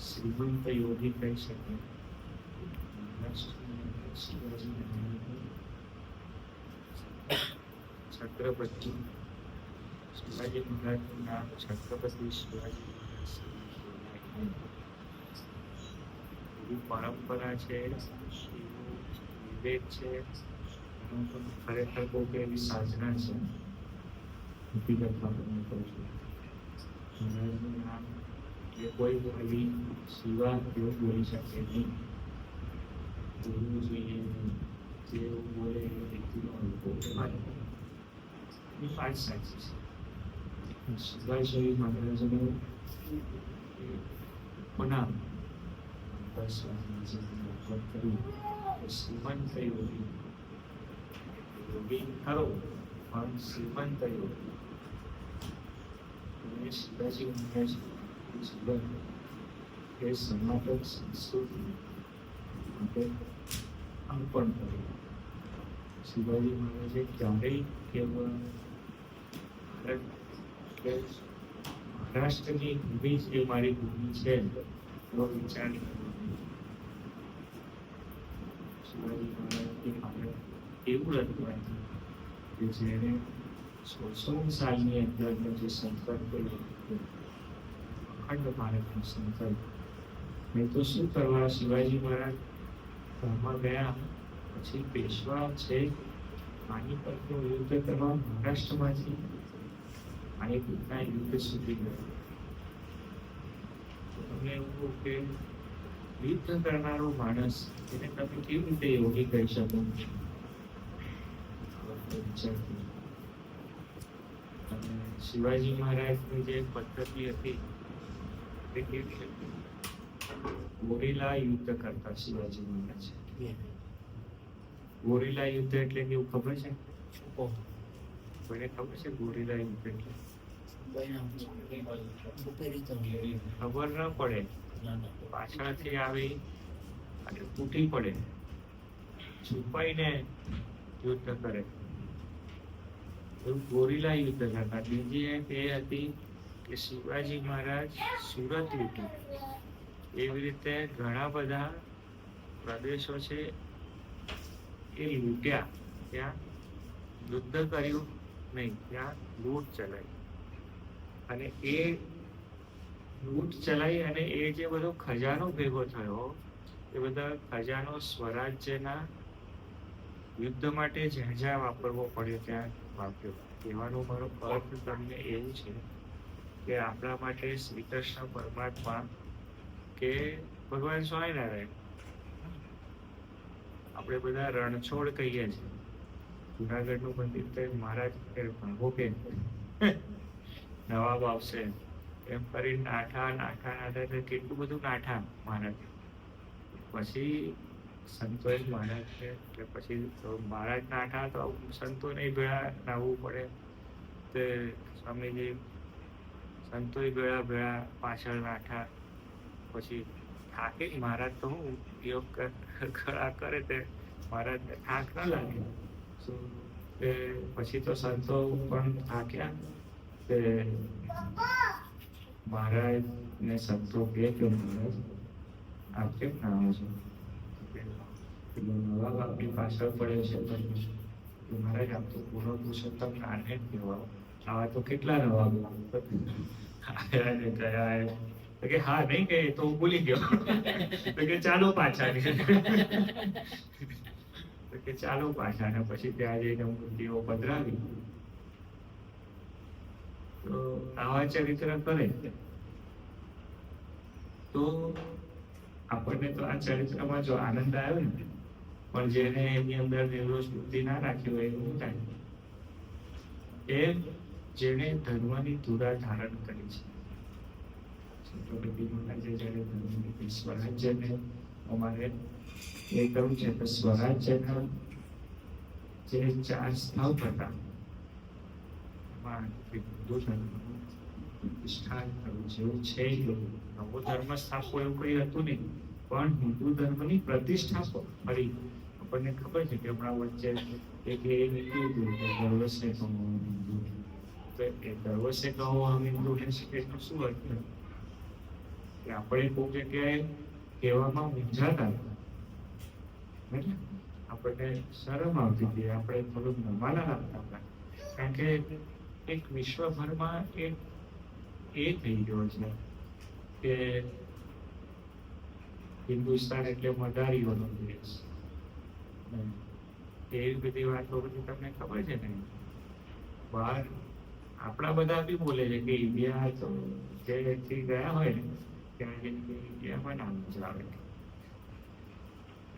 શ્રીમંત યોગી કહી શકે. છત્રપતિ શિવાજી મહારાજનું નામ છત્રપતિ શિવાજી એવી પરંપરા છે, વિવેક છે, ખરેખર બહુ એવી સાધના છે. હકીકતમાં તમને કહું છું, મહારાજનું નામ એ કોઈ બોલી સિવા એવું બોલી શકે નહીં. બોલવું જોઈએ જે બોલે એ વ્યક્તિનો અનુભવ એ વાત સાચી છે. શિવાજી મહારાજનું નામ શ્રીમંત યોગી, યોગી ખરો પણ શ્રીમંત યોગી. શિવાજી મહારાજ જીવન એ સનાતન સંસ્કૃતિ માટે અર્પણ કર્યું. શિવાજી મહારાજે ક્યારેય કેવળ મહારાષ્ટ્રની ભૂમિ જ એ મારી ભૂમિ છે એવો વિચાર કર્યો. શિવાજી મહારાજની આપણે એવું રજૂઆત કે જેને 16 સાલની અંદરનો જે સંકલ્પ કર્યો અખંડ ભારતનો સંકલ્પ. નહીં તો શું કરવા શિવાજી મહારાજ ગામમાં ગયા પછી પેશવા છે પાણીપતનું યુદ્ધ કરવા મહારાષ્ટ્રમાંથી પાણીપતના યુદ્ધ સુધી ગયા. તમને એવું કે યુદ્ધ કરનારો માણસ એને તમે કેવી રીતે યોગી કહી શકો? અને શિવાજી મહારાજની જે પદ્ધતિ હતી તે કેવી હતી? ગોરીલા યુદ્ધ કરતા શિવાજી મહારાજ. ગોરીલા યુદ્ધ એટલે કેવું ખબર છે? કોઈને ખબર છે ગોરીલા યુદ્ધ એટલે? ખબર ન પડે, પાછળથી આવી અને તૂટી પડે, છુપાઈને યુદ્ધ કરે, એવું ગોરીલા યુદ્ધ કરતા. બીજી એક એ હતી કે શિવાજી મહારાજ સુરત લૂંટ્યું. એવી રીતે ઘણા બધા પ્રદેશો છે એ લૂંટ્યા, ત્યાં યુદ્ધ કર્યું નહીં, ત્યાં લૂંટ ચલાવી. અને એ લૂંટ ચલાવી અને એ જે બધો ખજાનો ભેગો થયો એ બધા ખજાનો સ્વરાજ્યના યુદ્ધ માટે જ્યાં જ્યાં વાપરવો પડ્યો ત્યાં વાપર્યો. કહેવાનો મારો અર્થ તમને એવું છે કે આપણા માટે શ્રી કૃષ્ણ પરમાત્મા કે ભગવાન સ્વામિનારાયણ, આપણે બધા રણછોડ કહીએ છીએ. જુનાગઢનું મંદિર તો મહારાજ ભાગો કે નવાબ આવશે એમ કરી નાઠા કેટલું બધું નાઠા મહારાજ. પછી સંતોએ મહારાજ કે પછી મહારાજ નાઠા તો સંતોને ભેળા નાહવું પડે. તે સ્વામીજી સંતોએ ભેળા પાછળ નાઠા. પછી થાકે મહારાજ તો હું યોગ ખરા કરે તે મહારાજને થાક ન લાગે. પછી તો સંતો પણ થાક્યા. તે મહારાજ ને સંતો કે મહારાજ આપ કેમ ના આવો છો? નવાબ આપની પાછળ પડે છે. મહારાજ આપ તો પૂરો પુરુષોત્તમ નાને જ કહેવાઓ. આવા તો કેટલા નવાબો આયા ને ગયા. તો કે હા નહીં કે તો હું ભૂલી ગયો. તો કે ચાલો પાછા. તો કે ચાલો પાછા. ને પછી ત્યાં જઈને મૂર્તિઓ પધરાવી. તો આવા ચરિત્ર કરે તો આપણને તો આ ચરિત્રમાં જો આનંદ આવ્યો ને, પણ જેને એની અંદર નિર્દોષ બુદ્ધિ ના રાખી હોય એવું થાય. એ જેને ધર્મની ધુરા ધારણ કરી છે. સ્વરાજ્યને અમારે એ કહ્યું છે કે સ્વરાજ્યના જે 4 સ્તંભ હતા એમાં હિન્દુ ધર્મનું પ્રતિષ્ઠાન થયું જેવું છે. નવો ધર્મ સ્થાપવો એવું કઈ હતું નહીં, પણ હિન્દુ ધર્મની પ્રતિષ્ઠા ફરી. આપણને ખબર છે કે હમણાં વચ્ચે એક એ નીકળ્યું હતું કે ગર્વ સે કહો હિન્દુ. તો એ ગર્વ સે કહો હમ હિન્દુ એનો શું અર્થ? કે આપણે કોઈ જગ્યાએ કહેવામાં મૂંઝાતા હતા, આપણને શરમ આવતી હતી, આપણે થોડુંક નમાલા રાખતા હતા. કારણ કે એક વિશ્વભરમાં એક એ થઈ ગયો છે કે હિન્દુસ્તાન એટલે મદારીઓનો દેશ. એવી બધી વાતો બધી તમને ખબર છે ને. બહાર આપણા બધા બી બોલે છે કે ઇન્ડિયા તો જેથી ગયા હોય ને ત્યાં ઇન્ડિયામાં નામ આવે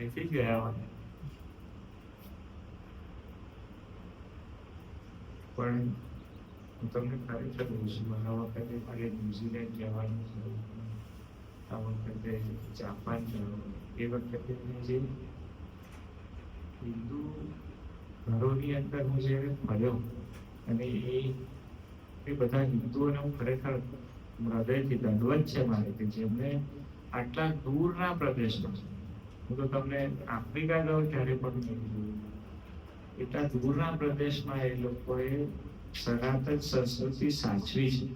એથી જ ગયા હોય. પણ હું તમને ખરેખર કહું છું, આ વખતે મારે ન્યુઝીલેન્ડ જવાનું છે, આ વખતે જાપાન જવાનું. એ વખતે જે હિન્દુ ઘરોની અંદર હું જે ફર્યો અને એ બધા હિન્દુઓને હું ખરેખર હૃદયથી દંડવત છે મારે કે જેમને આટલા દૂરના પ્રદેશમાં, હું તો તમને આફ્રિકા ગયો ત્યારે પણ નહીં જોયું, એટલા દૂરના પ્રદેશમાં એ લોકોએ સનાતન સંસ્કૃતિ સાચવી છે.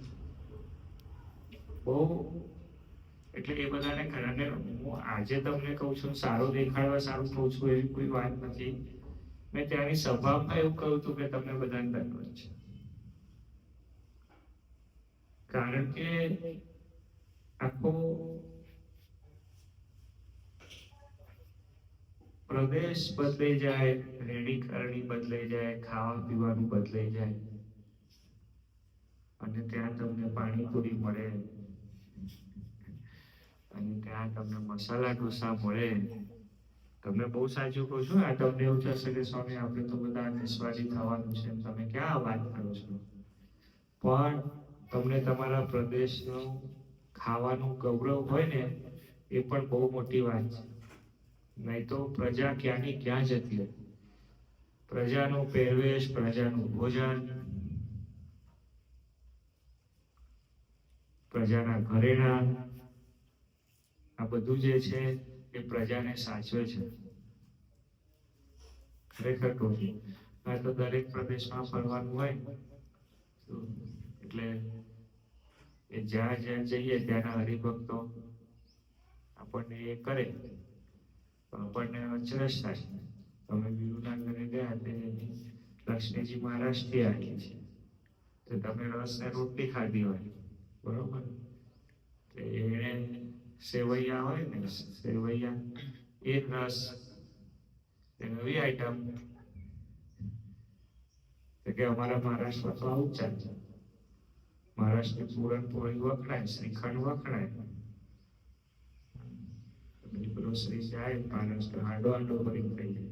બહુ એટલે એ બધાને કારણે હું આજે તમને કહું છું, સારું દેખાડવા સારું કહું છું એવી કોઈ વાત નથી. મેં ત્યાંની સભામાં એવું કહ્યું હતું કે તમને બધાને દંડવત છે. કારણ કે આખો પ્રદેશ બદલાઈ જાય, રેડી કરણી બદલાઈ જાય, ખાવા પીવાનું બદલાઈ જાય, અને ત્યાં તમને પાણીપુરી મળે, અને ત્યાં તમને મસાલા ઢોસા મળે. તમને બહુ સાચું કહું છું. આ તમને એવું થશે કે સ્વામી આપણે તો બધા નિસ્વાદી થવાનું છે, તમે ક્યાં વાત કરો છો? પણ તમને તમારા પ્રદેશનું ખાવાનું ગૌરવ હોય ને, એ પણ બહુ મોટી વાત છે. નહીં તો પ્રજા ક્યાંની ક્યાં જતી હતી. પ્રજાનો પહેરવેશ, પ્રજાનું ભોજન, પ્રજાના ઘરેણાં, આ બધું જે છે એ પ્રજાને સાચવે છે. ખરેખર કહું છું, આ તો દરેક પ્રદેશમાં ફરવાનું હોય એટલે એ જ્યાં જ્યાં જઈએ ત્યાંના હરિભક્તો આપણને એ કરે, આપણને અચરજ થાય. તમે વિરુના ઘરે ગયા તે લક્ષ્મીજી મહારાજથી આવી છે, તો તમે રસ ને રોટલી ખાધી હોય, બરોબર? એને સેવૈયા હોય ને, સેવૈયા એ રસ નવી આઈટમ કે અમારા મહારાષ્ટ્રમાં તો આવું જ ચાલે. મહારાષ્ટ્રની પૂરણપોળી વખણાય, શ્રીખંડ વખણાય, ગ્રોસરી જાય મહારાષ્ટ્ર હાંડો હાંડો ભરીને થઈ જાય.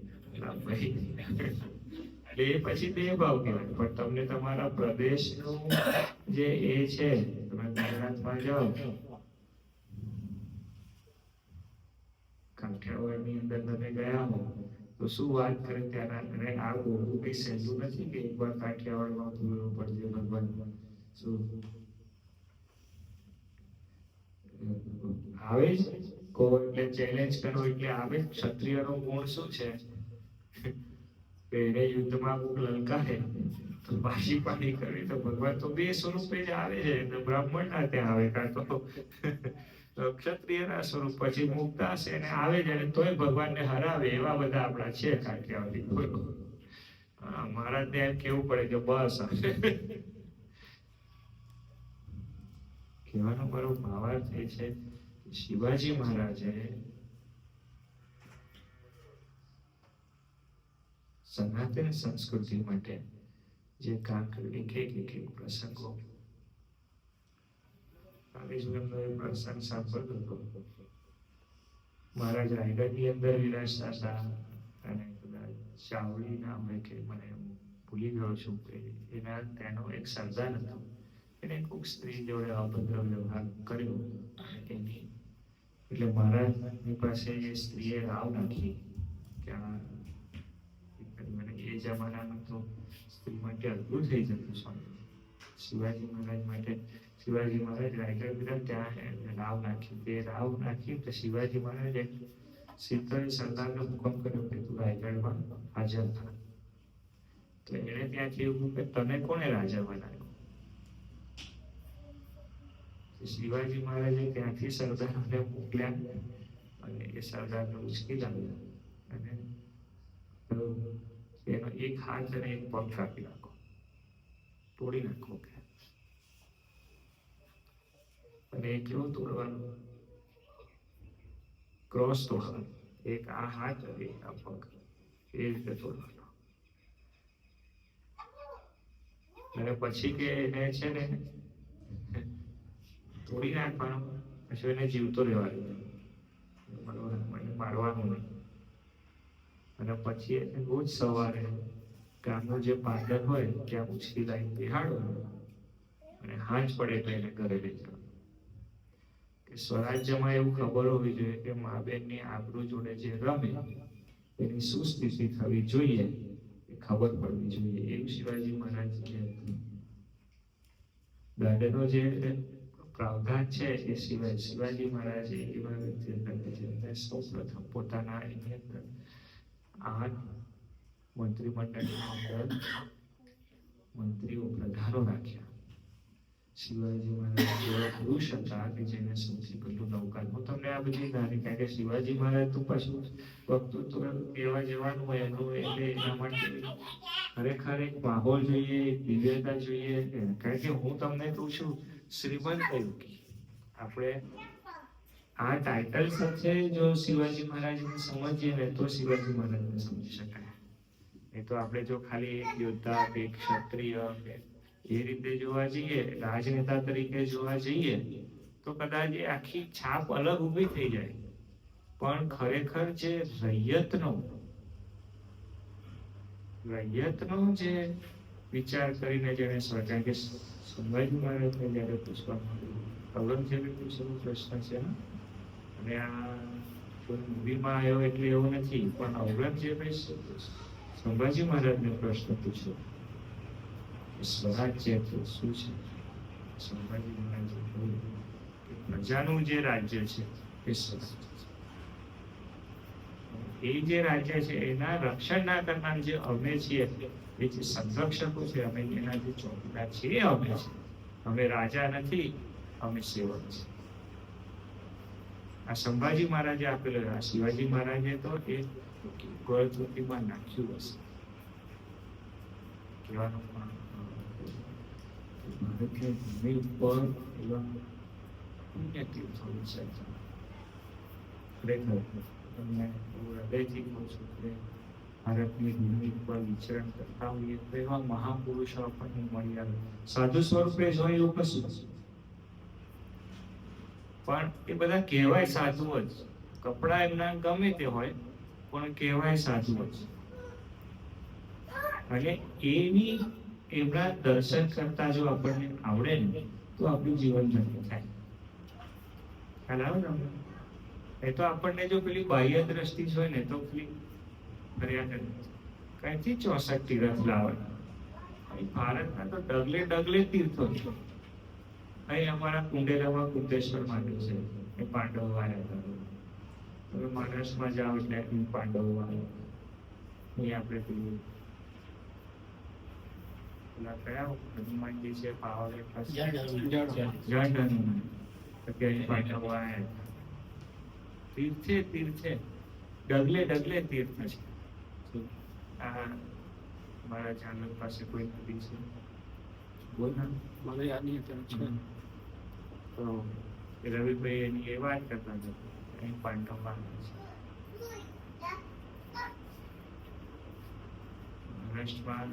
એટલે એ પછી બે ભાવ કહેવાય. પણ તમને તમારા પ્રદેશનું જે એ છે, તમે ગુજરાતમાં જાઓ, કાઠિયાવાડની અંદર તમે ગયા હો તો શું વાત કરે ત્યાંના. અને આ બોલવું કઈ સહેલું નથી કે એકવાર કાઠિયાવાડમાં ભૂલવું પડશે ભગવાન. શું આવે જ કહો એટલે ચેલેન્જ કરો એટલે આવે. ક્ષત્રિયનો ગુણ શું છે? એને યુદ્ધમાં લલકારે તો પાછી પાણી કરવી. તો ભગવાન તો બે સ્વરૂપે જ આવે છે. બ્રાહ્મણ ના ત્યાં આવે, કાં તો ક્ષત્રિયના સ્વરૂપ, પછી મુક્ત હશે અને આવે છે, અને તોય ભગવાનને હરાવે. એવા બધા આપણા છે કાઠિયાવાડી. મારા ત્યાં કેવું પડે કે બસ કહેવાનો મારો ભાવાર્થ એ છે કે શિવાજી મહારાજે સનાતન સંસ્કૃતિ માટે જે કામ કર્યું, એક એક પ્રસંગો, પ્રસંગ સાંભળતો હતો. મહારાજ રાયગઢની અંદર વિરાજતા હતા અને ચાવડી નામ કે મને ભૂલી ગયો છું કે તેનો એક સરદાર હતો. એને કોઈક સ્ત્રી જોડે અભદ્ર વ્યવહાર કર્યો એની, એટલે મહારાજની પાસે એ સ્ત્રીએ રાવ નાખી કે એ જમાનામાં તો સ્ત્રી માટે અદભુત થઈ જતું સ્વામી. શિવાજી મહારાજ રાયગઢ ગયા, ત્યાં રાવ નાખી. તે રાવ નાખી તો શિવાજી મહારાજે સીધો સરદારનો હુકમ કર્યો કે તું રાયગઢમાં હાજર થા. તો એણે ત્યાંથી એવું કે તને કોણે રાજા બનાવ્યો? શિવાજી મહારાજે ત્યાંથી સરદારોને મોકલ્યા અને એ સરદારને ઉચકી લાવ્યા અને એનો એક હાથ અને એક પગ કાપી નાખો, તોડી નાખો. અને એ કેવું તોડવાનું? ક્રોસ તોડવાનું. એક આ હાથ અને એક આ પગ, એ રીતે તોડવાનો. અને પછી કે એને છે ને તોડી નાખવાનું, પછી એને જીવતો રહેવાનું, મારવાનું નહીં. અને પછી એને રોજ સવારે ગામનું જે પાંદર હોય ત્યાં ઉછકી લાવી બેહાડો અને હાંજ પડે તો એને ઘરે લઈ જવાનું. કે સ્વરાજ્યમાં એવું ખબર હોવી જોઈએ કે મા બેનની આબરૂ જોડે જે રમે એની શું સ્થિતિ થવી જોઈએ એ ખબર પડવી જોઈએ. એવું શિવાજી મહારાજ જે હતું. દંડનો જે પ્રાવધાન છે એ સિવાય શિવાજી મહારાજે એવા વ્યક્તિ હતા સૌ પ્રથમ પોતાના એની અંદર 8 મંત્રીમંડળની અંદર મંત્રીઓ પ્રધાનો રાખ્યા. શિવાજી મહારાજ એવા પુરુષ હતા કે જેને સૌથી પહેલું નૌકા. હું તમને આ બધી નાની, કારણ કે શિવાજી મહારાજ તો પાછું વક્તૃત્વ કહેવા જવાનું હોય એનું, એટલે એના માટે ખરેખર એક માહોલ જોઈએ, એક દિવ્યતા જોઈએ. કારણ કે હું તમને કહું છું શ્રીમંત યોગી, આપણે આ ટાઇટલ સાથે જો શિવાજી મહારાજને સમજીએ ને તો શિવાજી મહારાજને સમજી શકાય. એ તો આપણે જો ખાલી એક યોદ્ધા કે ક્ષત્રિય એ રીતે જોવા જઈએ, રાજનેતા તરીકે જોવા જઈએ તો કદાચ એ આખી છાપ અલગ ઊભી થઈ જાય. પણ ખરેખર જે રૈયતનો જે વિચાર કરીને જેને કારણ કે સંભાજી મહારાજને જયારે પૂછવામાં ઔરંગઝેબે પૂછેલો પ્રશ્ન છે ને, અને આ મૂવીમાં આવ્યો એટલે એવું નથી, પણ ઔરંગઝેબે સંભાજી મહારાજને પ્રશ્ન પૂછ્યો સ્વરાજ્ય શું છે? સંભાજી મહારાજે કહ્યું કે પ્રજાનું જે રાજ્ય છે એ સ્વરાજ્ય છે. એ જે રાજ્ય છે એના રક્ષણ ના કરનાર જે અમે છીએ, એ જે સંરક્ષકો છે, અમે એના જે ચોકીદાર છીએ, અમે છે. અમે રાજા નથી, અમે સેવક છીએ. આ સંભાજી મહારાજે આપેલો. આ શિવાજી મહારાજે તો એ ગળથુથીમાં નાખ્યું હશે. કહેવાનું ભારતની ભૂમિ ઉપર એવા પુણ્ય તીર્થો છે. ખરેખર તમને હૃદયથી કહું છું કે ભારતની ભૂમિ ઉપર વિચરણ કરતા હોઈએ તો એવા મહાપુરુષો આપણને મળી આવે. સાધુ સ્વરૂપે જોઈએ એવું કશું, પણ એ બધા કહેવાય સાધુ જ. કપડા એમના ગમે તે હોય પણ કહેવાય સાધુ જ. અને એની એમના દર્શન કરતા જો આપણને આવડે ને તો આપણું જીવન ધન્ય થાય. ખ્યાલ આવે ને? એ તો આપણને જો પેલી બાહ્ય દ્રષ્ટિ હોય ને તો પેલી ફરિયાદ કઈથી 64 તીર્થ લાવવાના. ભારતના તો ડગલે તીર્થો છે. અહીં અમારા કુંડેલામાં કુંડેશ્વર માંડ્યું છે, એ પાંડવો આવ્યા હતા. તમે મહારાષ્ટ્રમાં જાઓ એટલે પાંડવો આવ્યા. અહીં આપણે પેલું પેલા કયા હનુમાનજી છે પાવાગઢ પાસે જળ હનુમાન, પાંડવો આવ્યા. તીર્થે ડગલે તીર્થ છે. આ મારા જાનક પાસે કોઈ નદી છે, બોલ ના મને યાદ નહીં અત્યારે છે. તો રવિભાઈ એની એ વાત કરતા હતા અહીં પાંડવમાં મહારાષ્ટ્રમાં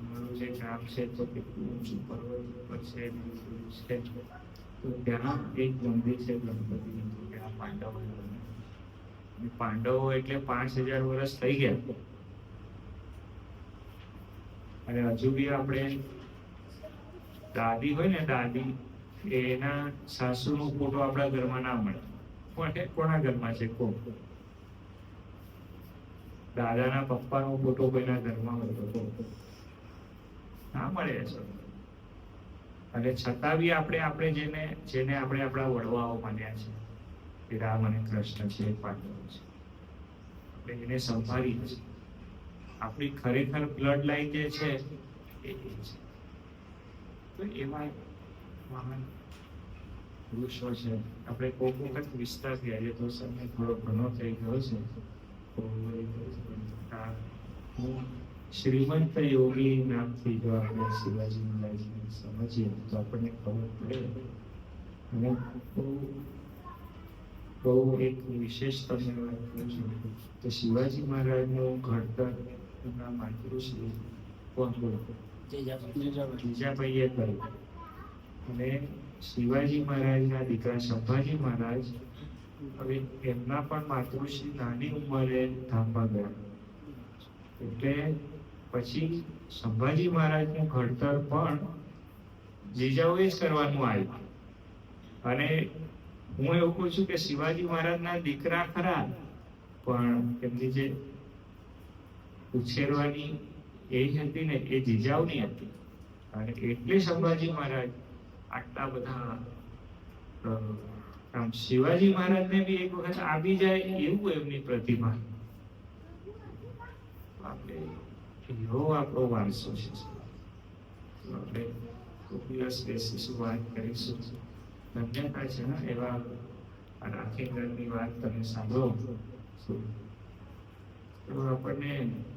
મારું જે ગામ છે તો કેટલું ઊંચું પર્વત ઉપર છે તો ત્યાં એક મંદિર છે ગણપતિનું ત્યાં પાંડવો એટલે 5000 વર્ષ થઈ ગયા અને હજુ બી આપણે દાદી હોય ને દાદી એના સાસુનો ફોટો આપણા ઘરમાં ના મળે પણ કોના ઘરમાં છે દાદાના પપ્પાનો ફોટો કોઈના ઘરમાં હોય તો ના મળે છે અને છતાં બી આપણે જેને આપણે આપણા વડવાઓ માન્યા છે કે રામ અને કૃષ્ણ છે પાંડવો છે આપણે એને સંભાળી છે આપણી ખરેખર બ્લડ લાઈન જે છે એ છે તો એમાં મહાન પુરુષો છે આપણે કોઈક વખત વિસ્તારથી આજે તો સમય થોડો ઘણો થઈ ગયો છે તો હું શ્રીમંત યોગી નામથી જો આપણે શિવાજી મહારાજને સમજીએ તો આપણને ખબર પડે અને બહુ એક વિશેષ તમને વાત કહું છું તો શિવાજી મહારાજનું ઘડતર એમના માતૃશ્રી કોણ જીજાભાઈએ કર્યું અને શિવાજી મહારાજના દીકરા સંભાજી મહારાજ હવે એમના પણ માતૃશ્રી નાની ઉંમરે ધામમાં ગયા એટલે પછી સંભાજી મહારાજનું ઘડતર પણ જીજાઓએ જ કરવાનું આવ્યું અને હું એવું કહું છું કે શિવાજી મહારાજના દીકરા ખરા પણ એમની જે ઉછેરવાની એ હતી ને એ જીજાઓની હતી અને એટલે સંભાજી મહારાજ આટલા બધા આમ શિવાજી મહારાજને બી એક વખત આવી જાય એવું એમની પ્રતિમા આપણે એવો આપણો વારસો છે આપણે ખૂબ દિવસ બેસીશું વાત કરીશું ધન્યતા છે ને એવા રાખીગઢની વાત તમે સાંભળો તો આપણને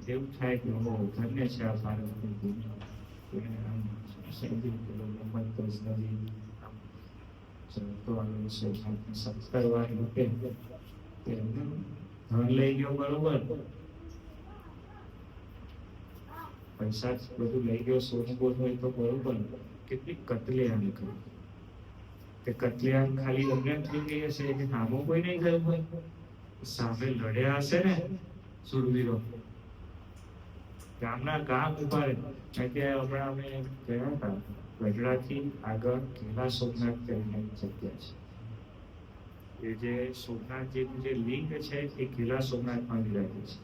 એવું થાય કે ધન્ય છે આ ભારતની ભૂમિ ધન લઈ ગયો બરોબર પૈસા બધું લઈ ગયો સોનું બોલ હોય તો બરોબર કેટલી કતલેઆમ નીકળી તે કતલેઆમ ખાલી અમને થઈ ગઈ હશે કે નામો કોઈ નહીં ગયું હોય સામે લડ્યા હશે ને સુરવીરો ગામના ગામ ઉભા રહે હમણાં અમે ગયા હતા ગઢડાથી આગળ કિલ્લા સોમનાથ કરીને જગ્યા છે એ જે સોમનાથજીનું જે લિંગ છે એ કિલ્લા સોમનાથમાં વિરાજે છે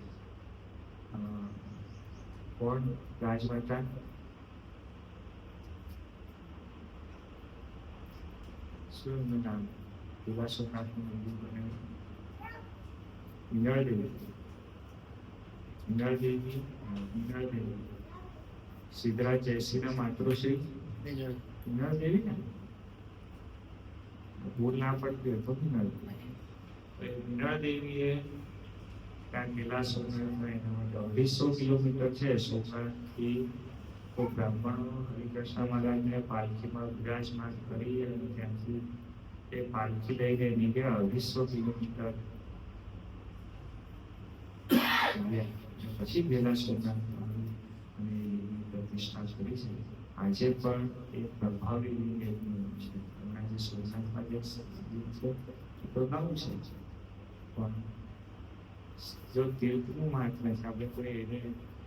કોણ રાજમાતા શું એમનું નામ કિલ્લા સોમનાથનું મંદિર બન્યું ઈંગળદેવી સિદ્ધરાજ જયસિંહના માતૃશ્રી ઈંગળદેવી ને ભૂલ ના પડતી હતો ઈંગળદેવીએ ત્યાં કિલ્લા સોમનાથમાં એના 250 કિલોમીટર છે સોમનાથથી તો બ્રાહ્મણો હરિકૃષ્ણ મહારાજને પાલખીમાં વિરાજમાન કરી અને ત્યાંથી એ પાલખી લઈને નીકળ્યા 250 કિલોમીટર પછી ગયેલા સોમનાથમાં અને પ્રતિષ્ઠા કરી છે આજે પણ એ પ્રભાવી રીતે છે હમણાં જે સોમનાથમાં જે છે તો નવું છે પણ જો તીર્થનું મહાત્મ્ય છે આપણે કોઈ એને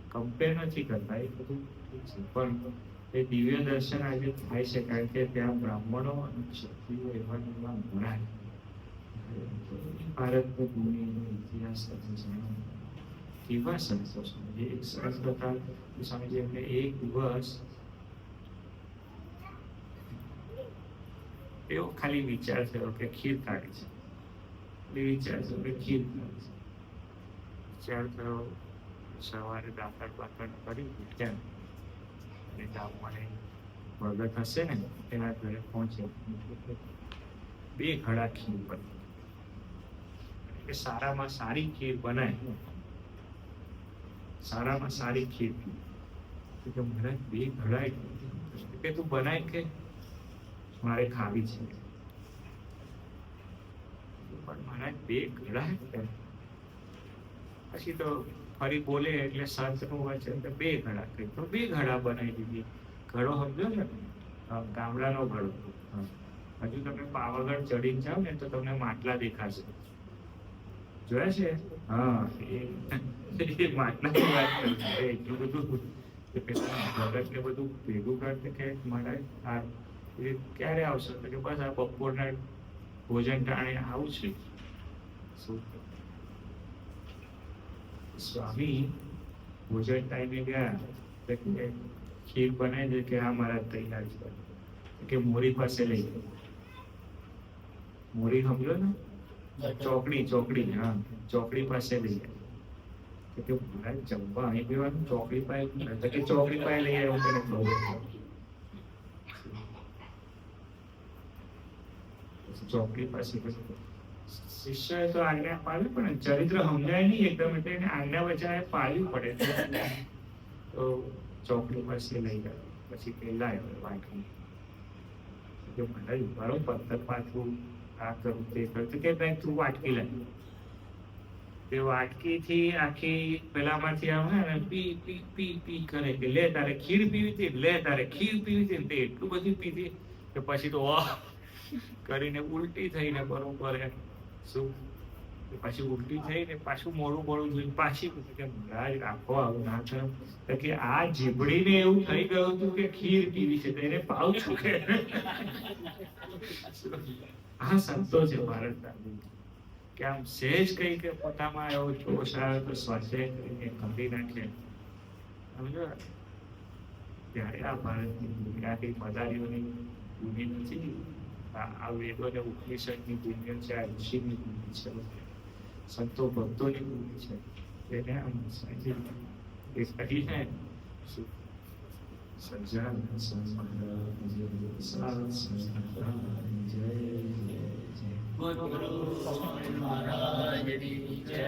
કમ્પેર નથી કરતા એ બધું ઠીક છે પણ એ દિવ્ય દર્શન આજે થાય છે કારણ કે ત્યાં બ્રાહ્મણો અને ક્ષત્રિયો એવા ભણાય ભારતની ભૂમિનો ઇતિહાસ જાણો કેવા સંતો છે એક સરસ પ્રકાર સ્વામીજી એમને એક દિવસ એવો ખાલી વિચાર થયો કે ખીર કાઢી છે વિચાર થયો કે ખીર કાઢી છે વિચાર થયો સવારે દાખલ બાકડ કરી ત્યાં અને ગામમાં ભગત હશે ને તેના ઘરે પહોંચે 2 ઘડા ખીર બની કે સારામાં સારી ખીર બનાય સારામાં સારી ખીર કે મને 2 ઘડા કે તું બનાય કે મારે ખાવી છે. પણ મહારાજ બે ઘડા કેમ? પછી તો ફરી બોલે એટલે સંતનું વચન તો બે ઘડા કહી તો બે ઘડા બનાવી દીધી. ઘડો સમજો ને, ગામડાનો ઘડો. હજુ તમે પાવાગઢ ચડીને જાઓ ને તો તમને માટલા દેખાશે. જોયા છે? હા, એ માટલાની વાત કરું. એટલું બધું ભગત ને બધું ભેગું કરતે કે મહારાજ આ એ ક્યારે આવશે? તો કે બસ આ બપોરના ભોજન ટાણે આવું છે. શું સ્વામી ભોજન ટાઈમે ગયા તો કે ખીર બનાવી દે કે હા મહારાજ તૈયાર છે. કે મોરી પાસે લઈ ગયો. મોરી સમજો ને, ચોકડી, હા, ચોકડી પાસે લઈ ગયા. કે મહારાજ જમવા અહીં પીવાનું ચોકડી પાસે કે ચોકડી પાસે લઈ આવ્યો તેને કહું. ચોકડી પાસે શિષ્યએ તો આજ્ઞા પાડવી પડે, ચરિત્ર સમજાય નહીં એકદમ એટલે એને આજ્ઞા બચાવે પાડવી પડે. તો ચોકડી પાસે લઈ ગયા. પછી પેલા આવ્યો વાટકી કે મહારાજ ઉભારો પથ્થર પાછું આ કરું તે કરું કે ભાઈ તું વાટકી લાવી. તે વાટકીથી આખી પેલામાંથી આવે ને પી પી પી પી કરે કે લે તારે ખીર પીવી હતી, લે તારે ખીર પીવી હતી. તે એટલું બધું પીધી કે પછી તો કરીને ઉલટી થઈને બરોબર શું પછી ઉલટી થઈને પાછું મોડું જોઈને પાછી કે મહારાજ રાખો આવું ના કરો. કે આ જીભડીને એવું થઈ ગયું હતું કે ખીર પીવી છે તેને પાવ છું કે આ સંતો છે ભારતના કે આમ સહેજ કઈ કે પોતામાં એવો જોશ આવે તો સ્વાધ્યાય કરીને કાઢી નાખે. સમજો ત્યારે આ ભારતની દુનિયાની મદારીઓની ભૂમિ નથી. આ વેદો ને ઉપનિષદની ભૂમિ છે, આ ઋષિની ભૂમિ છે, સંતો ભક્તોની ભૂમિ છે. તેને આમ એ કહીને સજ્જન ગુરુ મહારાજની જય.